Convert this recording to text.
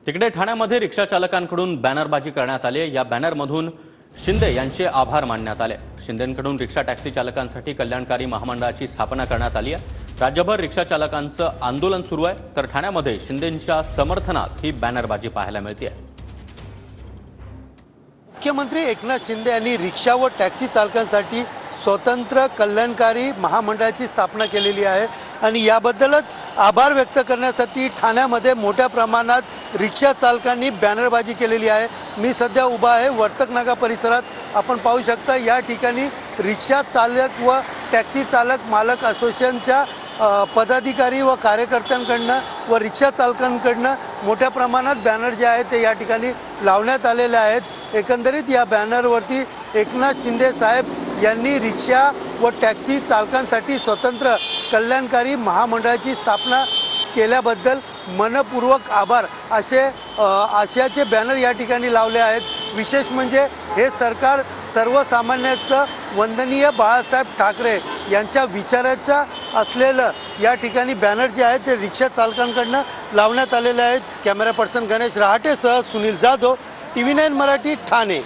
तिकडे ठाण्यामध्ये रिक्षा चालकांकडून बॅनरबाजी करण्यात आली। या बॅनरमधून शिंदे यांचे आभार मानण्यात आले। शिंदेंकडून रिक्षा टॅक्सी चालकांसाठी कल्याणकारी महामंडळाची स्थापना करण्यात आली आहे। राज्यभर रिक्षा चालकांचं आंदोलन सुरू आहे, तर ठाण्यामध्ये शिंदेंच्या समर्थनात ही बॅनरबाजी पाहायला मिळते। मुख्यमंत्री एकनाथ शिंदे यांनी रिक्षा व टॅक्सी चालकांसाठी स्वतंत्र कल्याणकारी महामंडळाची स्थापना केलेली आहे आणि याबद्दलच आभार व्यक्त करण्यासाठी ठाण्यामध्ये मोठ्या प्रमाणात रिक्षा चालकांनी बॅनरबाजी केलेली आहे। मी सध्या उभा आहे वर्तक नाका परिसरात। आपण पाहू शकता या ठिकाणी रिक्षा चालक व टॅक्सी चालक मालक असोसिएशनच्या पदाधिकारी व कार्यकर्त्यांकडनं व रिक्षा चालकांकडनं मोठ्या प्रमाणात बॅनर जे आहेत ते या ठिकाणी लावण्यात आलेले आहेत। एकंदरीत या बॅनरवरती एकनाथ शिंदे साहेब यांनी रिक्षा व टॅक्सी चालकांसाठी स्वतंत्र कल्याणकारी महामंडळाची स्थापना केल्याबद्दल मनपूर्वक आभार असे आशयाचे बॅनर या ठिकाणी लावले आहेत। विशेष म्हणजे हे सरकार सर्वसामान्यांचं वंदनीय बाळासाहेब ठाकरे यांच्या विचाराचं असलेलं या ठिकाणी बॅनर जे आहेत ते रिक्षा चालकांकडनं लावण्यात आलेले आहेत। कॅमेरा पर्सन गणेश रहाटेसह सुनील जाधव, TV9 मराठी, ठाणे।